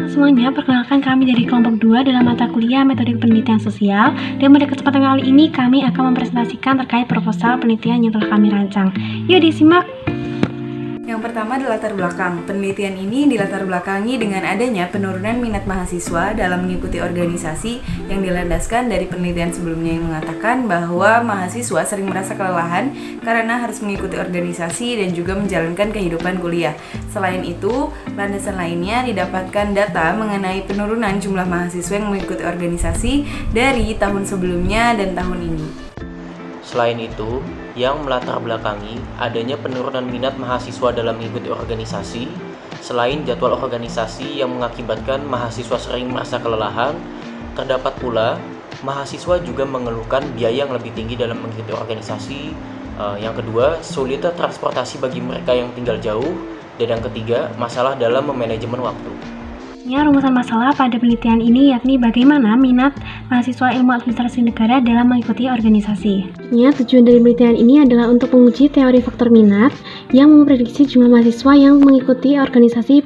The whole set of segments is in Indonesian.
Semuanya, perkenalkan kami dari kelompok 2 dalam mata kuliah Metode Penelitian Sosial, dan pada kesempatan kali ini kami akan mempresentasikan terkait proposal penelitian yang telah kami rancang. Yuk disimak! Yang pertama adalah latar belakang. Penelitian ini dilatar belakangi dengan adanya penurunan minat mahasiswa dalam mengikuti organisasi yang dilandaskan dari penelitian sebelumnya yang mengatakan bahwa mahasiswa sering merasa kelelahan karena harus mengikuti organisasi dan juga menjalankan kehidupan kuliah. Selain itu, landasan lainnya didapatkan data mengenai penurunan jumlah mahasiswa yang mengikuti organisasi dari tahun sebelumnya dan tahun ini. Selain itu, yang melatar belakangi adanya penurunan minat mahasiswa dalam mengikuti organisasi, selain jadwal organisasi yang mengakibatkan mahasiswa sering merasa kelelahan, terdapat pula mahasiswa juga mengeluhkan biaya yang lebih tinggi dalam mengikuti organisasi. Yang kedua, sulitnya transportasi bagi mereka yang tinggal jauh, dan yang ketiga, masalah dalam memanajemen waktu. Rumusan masalah pada penelitian ini yakni bagaimana minat mahasiswa ilmu administrasi negara dalam mengikuti organisasi. Tujuan dari penelitian ini adalah untuk menguji teori faktor minat yang memprediksi jumlah mahasiswa yang mengikuti organisasi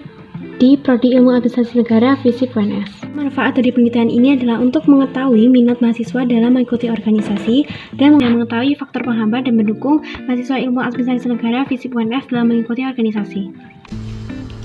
di Prodi Ilmu Administrasi Negara FISIP UNS. Manfaat dari penelitian ini adalah untuk mengetahui minat mahasiswa dalam mengikuti organisasi dan mengetahui faktor penghambat dan mendukung mahasiswa Ilmu Administrasi Negara FISIP UNS dalam mengikuti organisasi.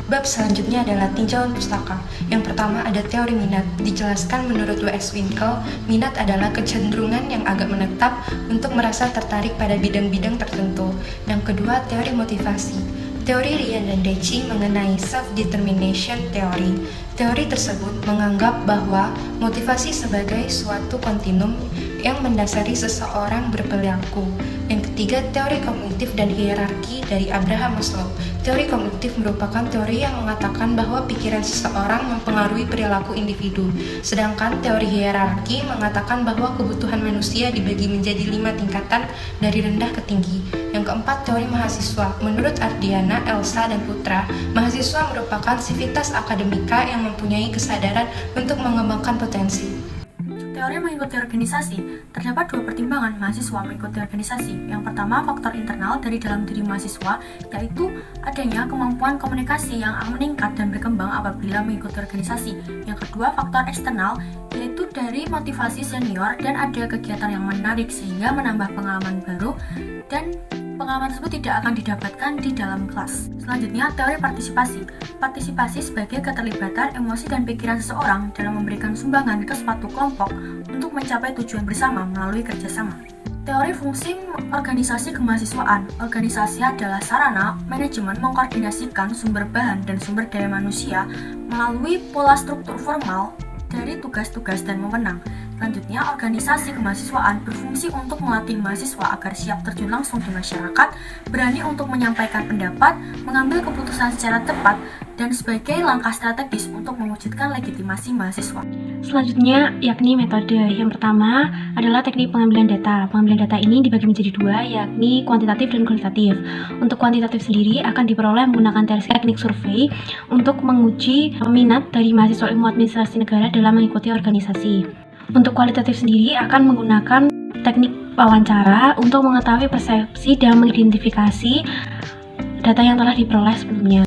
Bab selanjutnya adalah tinjauan pustaka. Yang pertama ada teori minat. Dijelaskan menurut W.S. Winkel, minat adalah kecenderungan yang agak menetap untuk merasa tertarik pada bidang-bidang tertentu. Yang kedua, teori motivasi. Teori Ryan dan Deci mengenai self-determination theory. Teori tersebut menganggap bahwa motivasi sebagai suatu kontinum yang mendasari seseorang berperilaku. Yang ketiga, teori kognitif dan hierarki dari Abraham Maslow. Teori kognitif merupakan teori yang mengatakan bahwa pikiran seseorang mempengaruhi perilaku individu. Sedangkan teori hierarki mengatakan bahwa kebutuhan manusia dibagi menjadi 5 tingkatan dari rendah ke tinggi. Yang keempat, teori mahasiswa. Menurut Ardiana, Elsa, dan Putra, mahasiswa merupakan sivitas akademika yang mempunyai kesadaran untuk mengembangkan potensi. Teori mengikuti organisasi. Terdapat 2 pertimbangan mahasiswa mengikuti organisasi. Yang pertama, faktor internal dari dalam diri mahasiswa, yaitu adanya kemampuan komunikasi yang meningkat dan berkembang apabila mengikuti organisasi. Yang kedua, faktor eksternal, yaitu dari motivasi senior dan ada kegiatan yang menarik sehingga menambah pengalaman baru dan pengalaman tersebut tidak akan didapatkan di dalam kelas. Selanjutnya, teori partisipasi. Partisipasi sebagai keterlibatan emosi dan pikiran seseorang dalam memberikan sumbangan ke suatu kelompok untuk mencapai tujuan bersama melalui kerjasama. Teori fungsi organisasi kemahasiswaan. Organisasi adalah sarana manajemen mengkoordinasikan sumber bahan dan sumber daya manusia melalui pola struktur formal dari tugas-tugas dan wewenang. Selanjutnya, organisasi kemahasiswaan berfungsi untuk melatih mahasiswa agar siap terjun langsung di masyarakat, berani untuk menyampaikan pendapat, mengambil keputusan secara tepat, dan sebagai langkah strategis untuk mewujudkan legitimasi mahasiswa. Selanjutnya, yakni metode. Yang pertama adalah teknik pengambilan data. Pengambilan data ini dibagi menjadi 2, yakni kuantitatif dan kualitatif. Untuk kuantitatif sendiri akan diperoleh menggunakan teknik survei untuk menguji minat dari mahasiswa ilmu administrasi negara dalam mengikuti organisasi. Untuk kualitatif sendiri akan menggunakan teknik wawancara untuk mengetahui persepsi dan mengidentifikasi data yang telah diperoleh sebelumnya.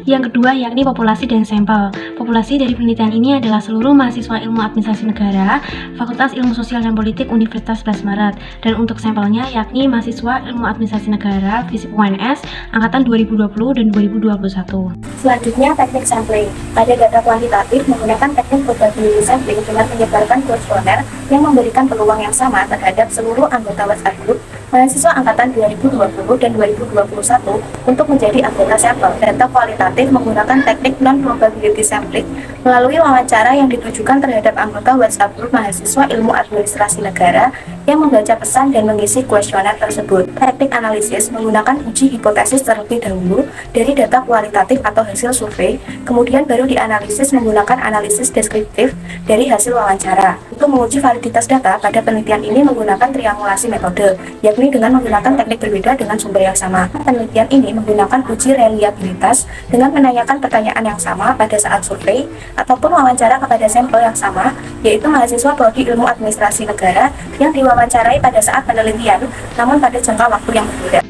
Yang kedua yakni populasi dan sampel. Populasi dari penelitian ini adalah seluruh mahasiswa ilmu administrasi negara, Fakultas Ilmu Sosial dan Politik Universitas 11 Maret. Dan untuk sampelnya yakni mahasiswa ilmu administrasi negara FISIP UNS angkatan 2020 dan 2021. Selanjutnya, teknik sampling. Pada data kuantitatif menggunakan teknik probability sampling dengan menyebarkan kuesioner yang memberikan peluang yang sama terhadap seluruh anggota WhatsApp group mahasiswa angkatan 2020 dan 2021 untuk menjadi anggota sampel. Data kualitatif menggunakan teknik non-probability sampling melalui wawancara yang ditujukan terhadap anggota WhatsApp group mahasiswa ilmu administrasi negara yang membaca pesan dan mengisi kuesioner tersebut. Teknik analisis menggunakan uji hipotesis terlebih dahulu dari data kualitatif atau hasil survei, kemudian baru dianalisis menggunakan analisis deskriptif dari hasil wawancara. Untuk menguji validitas data, pada penelitian ini menggunakan triangulasi metode, yakni dengan menggunakan teknik berbeda dengan sumber yang sama. Penelitian ini menggunakan uji reliabilitas dengan menanyakan pertanyaan yang sama pada saat survei ataupun wawancara kepada sampel yang sama, yaitu mahasiswa Prodi Ilmu Administrasi Negara yang diwawancarai pada saat penelitian, namun pada jangka waktu yang berbeda.